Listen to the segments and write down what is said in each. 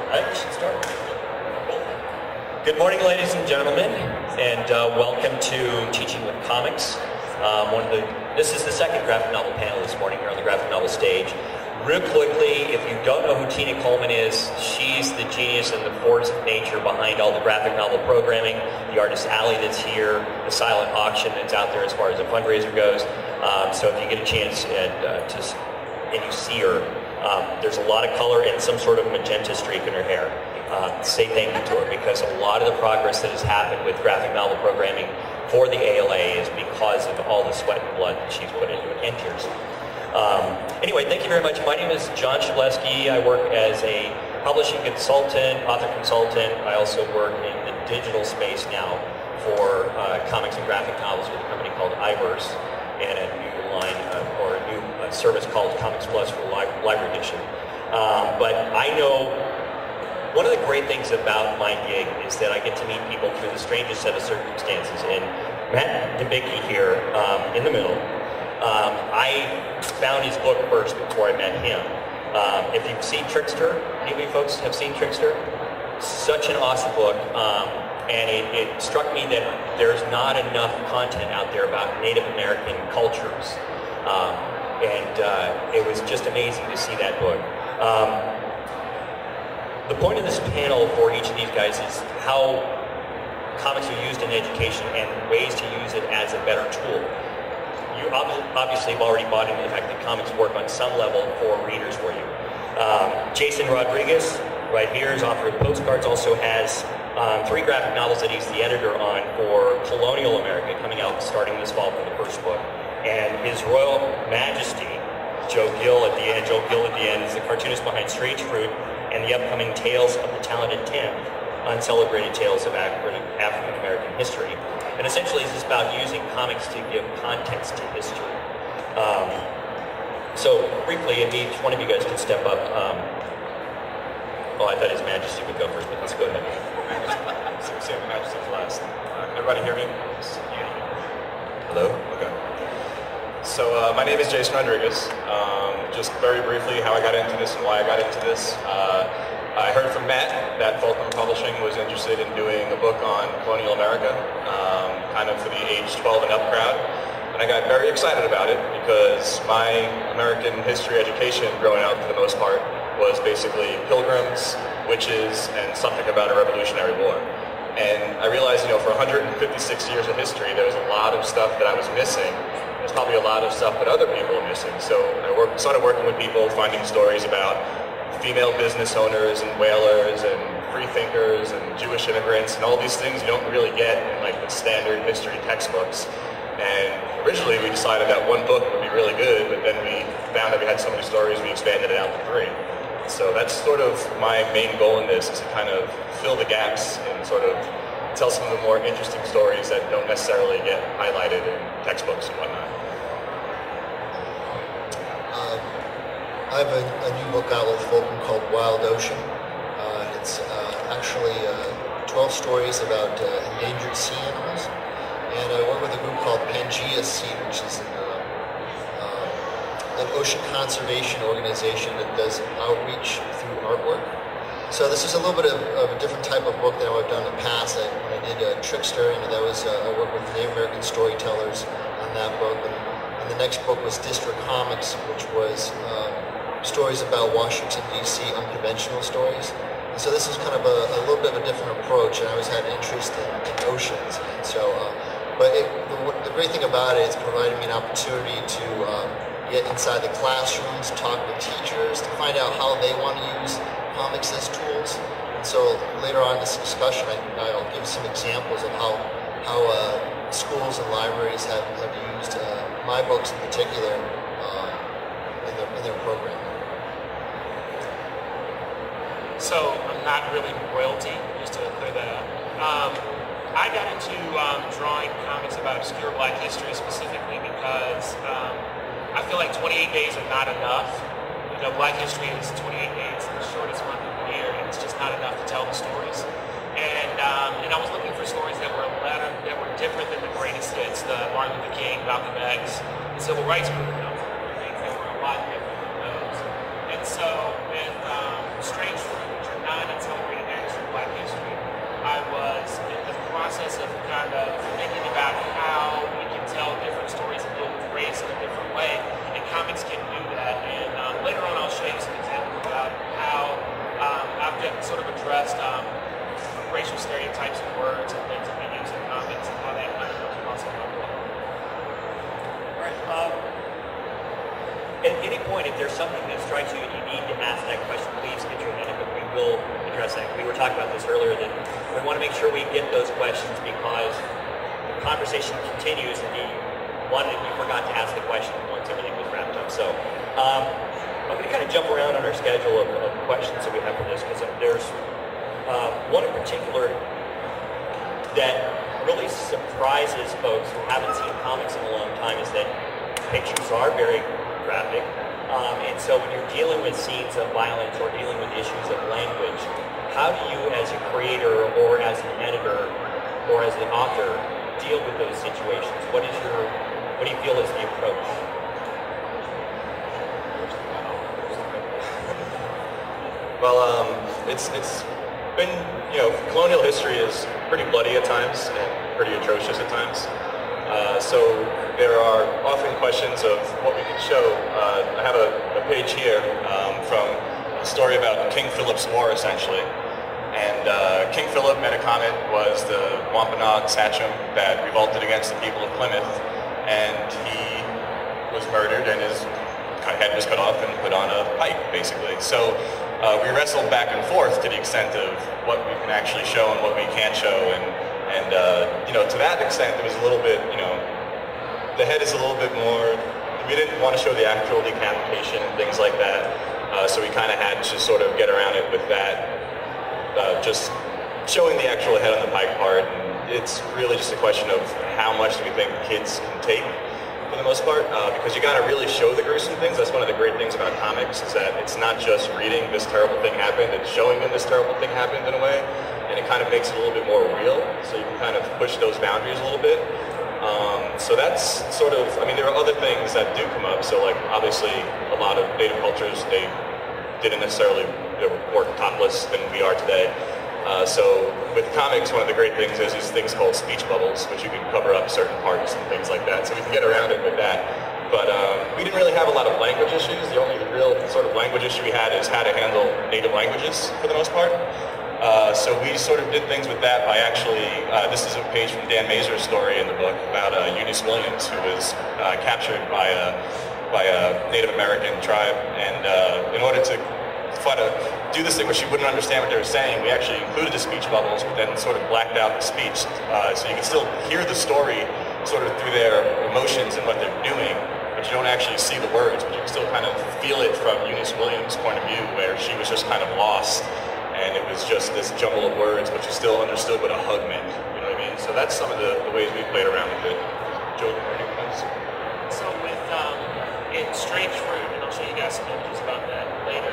We should start. Good morning, ladies and gentlemen, and welcome to Teaching with Comics. This is the second graphic novel panel this morning here on the graphic novel stage. Real quickly, if you don't know who Tina Coleman is, she's the genius and the force of nature behind all the graphic novel programming, the Artist Alley that's here, the silent auction that's out there as far as a fundraiser goes. So if you get a chance and you see her, there's a lot of color and some sort of magenta streak in her hair. Say thank you to her, because a lot of the progress that has happened with graphic novel programming for the ALA is because of all the sweat and blood that she's put into it, and tears. Anyway, thank you very much. My name is John Shableski. I work as a publishing consultant, author consultant. I also work in the digital space now for comics and graphic novels with a company called iVerse, and a new line or a new service called Comics Plus for Library Edition. But I know one of the great things about my gig is that I get to meet people through the strangest set of circumstances. And Matt Dembicki here in the middle, I found his book first before I met him. If you've seen Trickster, any of you folks have seen Trickster? Such an awesome book. And it struck me that there's not enough content out there about Native American cultures. It was just amazing to see that book. The point of this panel for each of these guys is how comics are used in education and ways to use it as a better tool. You obviously have already bought into the fact that comics work on some level for readers for you. Jason Rodriguez, right here, is offering postcards, also has 3 graphic novels that he's the editor on for Colonial America, coming out starting this fall for the first book. And His Royal Majesty, Joe Gill at the end, is the cartoonist behind Strange Fruit and the upcoming Tales of the Talented 10, Uncelebrated Tales of African American History. And essentially it's just about using comics to give context to history. So briefly, if each one of you guys could step up. I thought His Majesty would go first, but let's go ahead. Save the Majesty for last. Can everybody hear me? Hello? Okay. So my name is Jason Rodriguez. Just very briefly how I got into this and why I got into this. I heard from Matt that Fulcrum Publishing was interested in doing a book on colonial America, kind of for the age 12 and up crowd. And I got very excited about it because my American history education growing up for the most part was basically pilgrims, witches, and something about a Revolutionary War. And I realized, for 156 years of history, there was a lot of stuff that I was missing. There's probably a lot of stuff that other people are missing. So I started working with people, finding stories about female business owners and whalers and free thinkers and Jewish immigrants and all these things you don't really get in like the standard history textbooks. And originally we decided that one book would be really good, but then we found that we had so many stories, we expanded it out to 3. So that's sort of my main goal in this, is to kind of fill the gaps and sort of tell some of the more interesting stories that don't necessarily get highlighted in textbooks and whatnot. I have a new book out with Fulcrum called Wild Ocean. It's actually 12 stories about endangered sea animals. And I work with a group called Pangea Sea, which is an ocean conservation organization that does outreach through artwork. So this is a little bit of a different type of book than I've done in the past. When I did Trickster, that was I worked with Native American storytellers on that book. And the next book was District Comics, which was stories about Washington, D.C., unconventional stories. And so this is kind of a little bit of a different approach, and I always had an interest in oceans. And so, the great thing about it is providing me an opportunity to get inside the classrooms, talk with teachers, to find out how they want to use comics as tools. And so later on in this discussion, I'll give some examples of how schools and libraries have used my books in particular in their program. So I'm not really royalty, just to clear that up. I got into drawing comics about obscure Black history specifically because I feel like 28 days are not enough. Black history is 28 days, the shortest month of the year, and it's just not enough to tell the stories. And I was looking for stories that were different than the greatest hits, the Martin Luther King, Malcolm X, the Civil Rights Movement. Things that were a lot different than those. And so with Strange Fruit, which are 9 and sort of addressed racial stereotypes and words and things that we use in comics and how that kind of comes across in our book. All right. At any point, if there's something that strikes you and you need to ask that question, please get your hand up, and we will address that. We were talking about this earlier, that we want to make sure we get those questions because the conversation continues, and you forgot to ask the question once everything was wrapped up. So I'm going to kind of jump around on our schedule of questions that we have for this, because there's one in particular that really surprises folks who haven't seen comics in a long time, is that pictures are very graphic. And so when you're dealing with scenes of violence or dealing with issues of language, how do you as a creator or as an editor or as the author deal with those situations? What do you feel is the approach? Well, it's been, colonial history is pretty bloody at times and pretty atrocious at times. So there are often questions of what we can show. I have a page here from a story about King Philip's War, essentially. And King Philip, Metacomet, was the Wampanoag sachem that revolted against the people of Plymouth. And he was murdered and his head was cut off and put on a pike, basically. So we wrestled back and forth to the extent of what we can actually show and what we can't show. And to that extent, it was a little bit, the head is a little bit more, we didn't want to show the actual decapitation and things like that. So we kind of had to sort of get around it with that, just showing the actual head on the pike part. And it's really just a question of how much do we think kids can take, for the most part, because you got to really show the gruesome things. That's one of the great things about comics, is that it's not just reading this terrible thing happened, it's showing them this terrible thing happened in a way, and it kind of makes it a little bit more real, so you can kind of push those boundaries a little bit. So that's sort of, there are other things that do come up. So like, obviously, a lot of native cultures, they didn't necessarily, they were more topless than we are today. So with comics, one of the great things is these things called speech bubbles, which you can cover up certain parts and things like that. So we can get around it with that. But we didn't really have a lot of language issues. The only real sort of language issue we had is how to handle native languages for the most part. So we sort of did things with that by actually, this is a page from Dan Mazur's story in the book about Eunice Williams, who was captured by a Native American tribe. And in order to try to do this thing where she wouldn't understand what they were saying, we actually included the speech bubbles, but then sort of blacked out the speech. So you can still hear the story sort of through their emotions and what they're doing, but you don't actually see the words, but you can still kind of feel it from Eunice Williams' point of view, where she was just kind of lost. And it was just this jumble of words, but you still understood what a hug meant. You know what I mean? So that's some of the ways we played around with it. Joe, any comments? So with in Strange Fruit, and I'll show you guys some images about that later.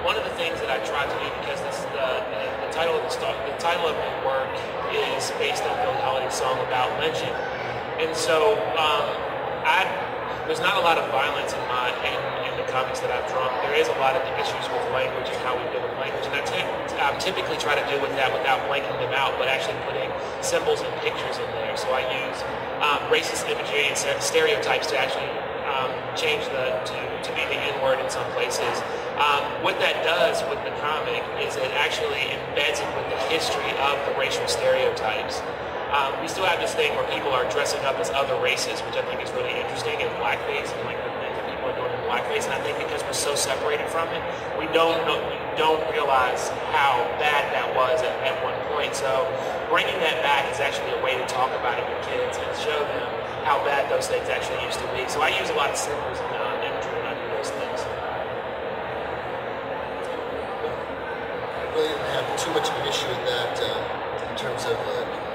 One of the things that I tried to do, because this is the title of the title of the work is based on Bill Holiday's song about lynching, and so there's not a lot of violence in the comics that I've drawn. There is a lot of the issues with language and how we deal with language, and I typically try to deal with that without blanking them out, but actually putting symbols and pictures in there. So I use racist imagery and stereotypes to actually change to be the N-word in some places. What that does with the comic is it actually embeds it with the history of the racial stereotypes. We still have this thing where people are dressing up as other races, which I think is really interesting, in blackface, and like the things that people are doing in blackface. And I think because we're so separated from it, we don't realize how bad that was at one point. So bringing that back is actually a way to talk about it with kids and show them how bad those things actually used to be. So I use a lot of symbols and imagery when I do those things. I really didn't have too much of an issue with that in terms of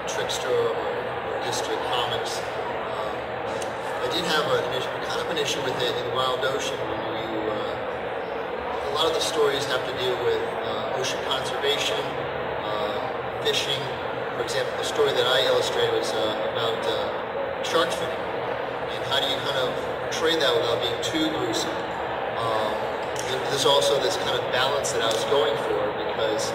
Trickster or District Comics. I did have kind of an issue with it in Wild Ocean, when a lot of the stories have to deal with ocean conservation, fishing. For example, the story that I illustrated was about shark finning, and how do you kind of portray that without being too gruesome. There's also this kind of balance that I was going for, because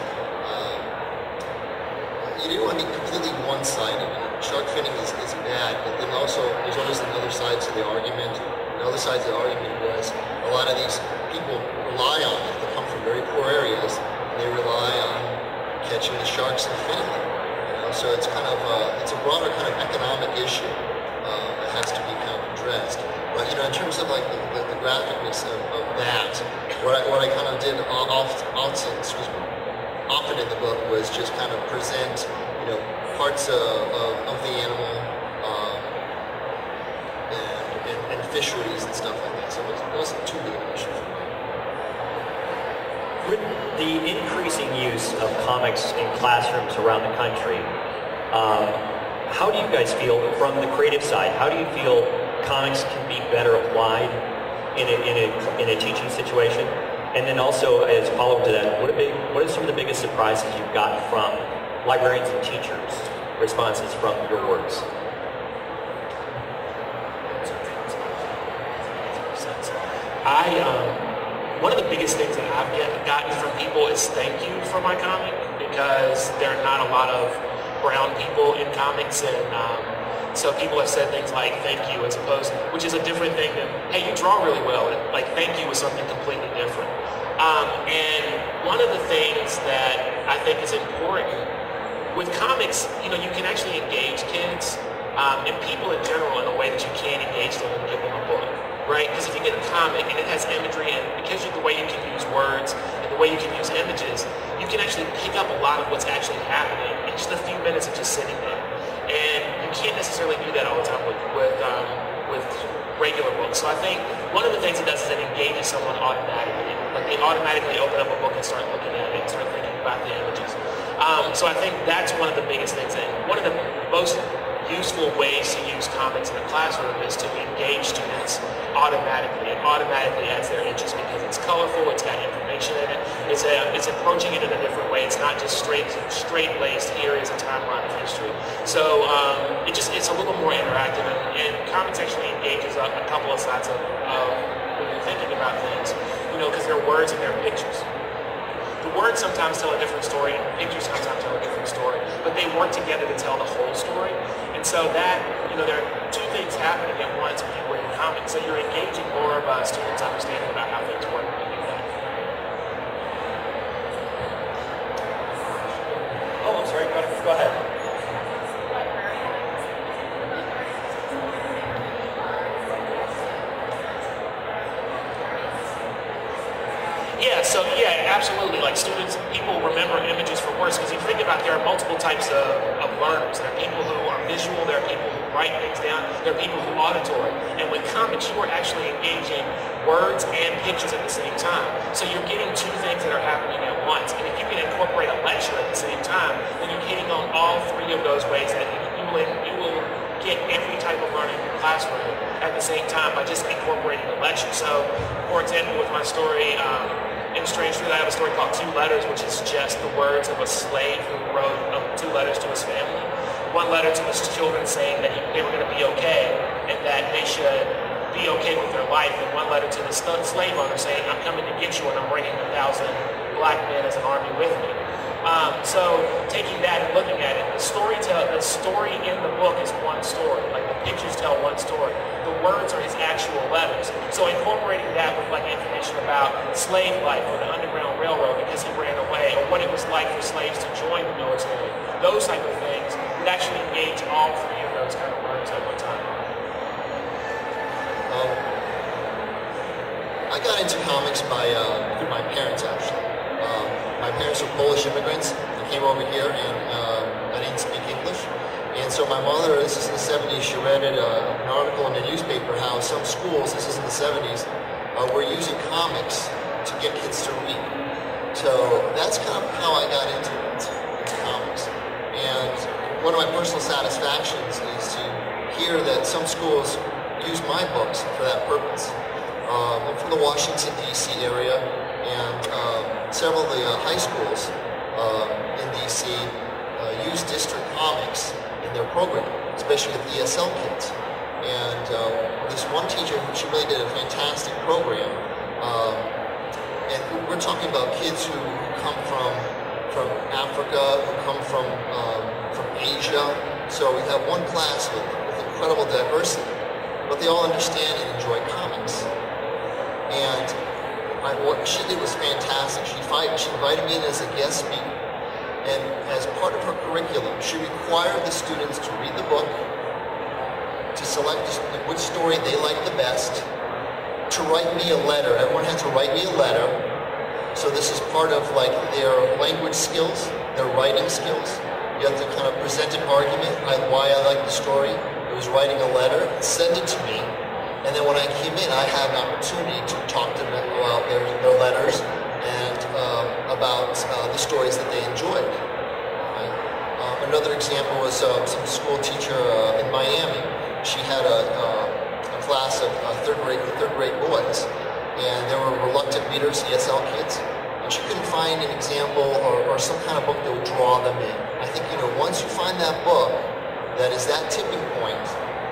you didn't want to be completely one-sided. Shark finning is bad, but then also there's always another side to the argument. The other side to the argument was a lot of these people rely on it. They come from very poor areas, and they rely sharks and family. So it's kind of it's a broader kind of economic issue that has to be kind of addressed. But in terms of like the graphicness of that, what I kind of did often in the book was just kind of present parts of the animal and fisheries and stuff like that. So it wasn't too big of an issue for me. With the increasing use of comics in classrooms around the country, how do you guys feel from the creative side? How do you feel comics can be better applied in a teaching situation? And then also, as a follow-up to that, what are some of the biggest surprises you've gotten from librarians and teachers' responses from your works? One of the biggest things that I've gotten from people is thank you for my comic, because there are not a lot of brown people in comics, and so people have said things like thank you as opposed, which is a different thing than, hey, you draw really well. Like thank you is something completely different. And one of the things that I think is important with comics, you can actually engage kids and people in general in a way that you can't engage them and give them a book. Right? Because if you get a comic and it has imagery, and because of the way you can use words and the way you can use images, you can actually pick up a lot of what's actually happening in just a few minutes of just sitting there. And you can't necessarily do that all the time with regular books. So I think one of the things it does is it engages someone automatically. Like they automatically open up a book and start looking at it and start thinking about the images. So I think that's one of the biggest things. And one of the most useful ways to use comics in a classroom is to engage students automatically. It automatically adds their interest because it's colorful, it's got information in it, it's approaching it in a different way. It's not just straight-laced, here is a timeline of history. So it's a little more interactive, and comics actually engages a couple of sides of when you're thinking about things, because there are words and there are pictures. The words sometimes tell a different story, and pictures sometimes tell a different story, but they work together to tell the whole story. And so that, there are two things happening at once when you read a comic. So you're engaging more of students' understanding about how things work when you do that. Oh, I'm sorry. Go ahead. Yeah, absolutely. Like people remember images for words, because you think about there are multiple types of learners. There are people who are visual, there are people who write things down, there are people who auditory. And with comics, you are actually engaging words and pictures at the same time. So you're getting two things that are happening at once. And if you can incorporate a lecture at the same time, then you're hitting on all three of those ways that you will get every type of learning in your classroom at the same time by just incorporating the lecture. So, for example, with my story, in Strange Fruit, I have a story called Two Letters, which is just the words of a slave who wrote two letters to his family. One letter to his children saying that they were going to be okay and that they should be okay with their life, and one letter to the slave owner saying, I'm coming to get you and I'm bringing 1,000 black men as an army with me. So taking that and looking at it, the story in the book is one story. Like the pictures tell one story. The words are his actual letters. So incorporating that with like information about slave life or the Underground Railroad because he ran away, or what it was like for slaves to join the military, those type of things would actually engage all three of those kind of learners at one time. I got into comics through my parents, actually. My parents were Polish immigrants. They came over here, and I didn't speak English. And so my mother, this is in the 70s, she read an article in the newspaper how some schools, this is in the 70s, were using comics to get kids to read. So that's kind of how I got into comics. And one of my personal satisfactions is to hear that some schools use my books for that purpose. I'm from the Washington, D.C. area, and several of the high schools in D.C. use district comics in their program, especially with ESL kids. And this one teacher, she really did a fantastic program. And we're talking about kids who come from Africa, who come from Asia. So we have one class with incredible diversity, but they all understand and enjoy comics. And what she did was fantastic. She invited me in as a guest speaker. And as part of her curriculum, she required the students to read the book, to select which story they liked the best, to write me a letter. Everyone had to write me a letter. So this is part of like their language skills, their writing skills. You have to kind of present an argument why I like the story. It was writing a letter, send it to me, and then when I came in, I had an opportunity to talk to them about their letters and about the stories that they enjoyed. Right? Another example was some school teacher in Miami. She had a class of third grade boys, and they were reluctant readers, ESL kids. And she couldn't find an example or some kind of book that would draw them in. I think, once you find that book that is that tipping point,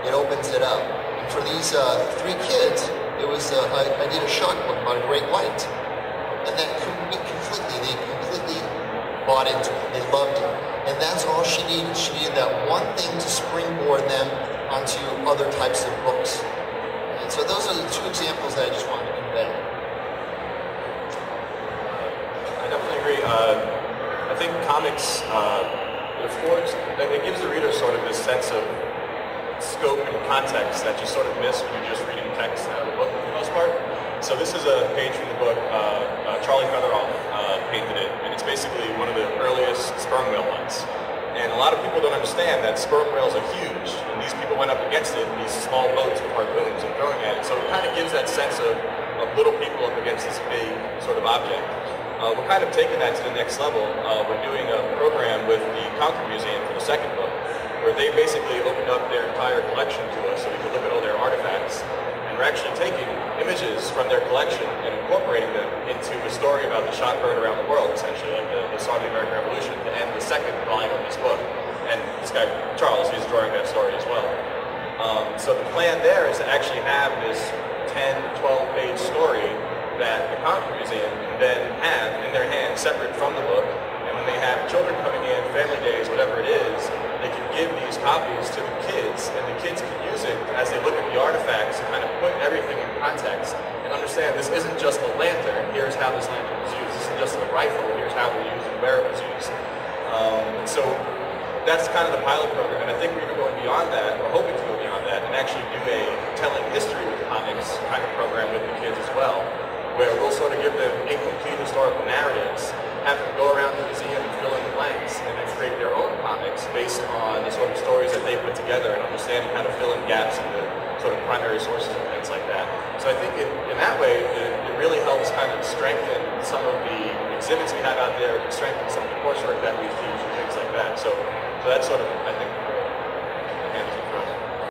it opens it up. And for these 3 kids, it was, I did a shark book about a great white. And that they completely bought into it. They loved it. And that's all she needed. She needed that one thing to springboard them onto other types of books. And so those are the 2 examples that I just wanted to convey. I definitely agree. I think comics, it gives the reader sort of this sense of scope and context that you sort of miss when you're just reading text out of the book for the most part. So this is a page from the book, Charlie Featheroff painted it, and it's basically one of the earliest sperm whale hunts. And a lot of people don't understand that sperm whales are huge, and these people went up against it in these small boats with harpoons and throwing at it. So it kind of gives that sense of little people up against this big sort of object. We're kind of taking that to the next level. We're doing a program with the Concord Museum for the second book, where they basically opened up their entire collection to us so we could look at all their artifacts. And we're actually taking images from their collection and incorporating them into a story about the shot bird around the world, essentially, like the Song of the American Revolution, to end the second volume of this book. And this guy, Charles, he's drawing that story as well. So the plan there is to actually have this 10 to 12 page story that the Concord Museum can then have in their hands, separate from the book. And when they have children coming in, family days, whatever it is, they can give these copies to the kids, and the kids can use it as they look at the artifacts and kind of put everything in context and understand this isn't just a lantern, here's how this lantern was used. This isn't just a rifle, here's how it was used and where it was used. So that's kind of the pilot program, and I think we're even going beyond that, we're hoping to go beyond that, and actually do a telling history with comics kind of program with the kids as well, where we'll sort of give them incomplete historical narratives, have them go around the museum and fill in the blanks, and then create their own comics based on the sort of stories that they put together and understanding how to fill in gaps in the sort of primary sources and things like that. So I think in that way, it really helps kind of strengthen some of the exhibits we have out there, strengthen some of the coursework that we teach and things like that. So that's sort of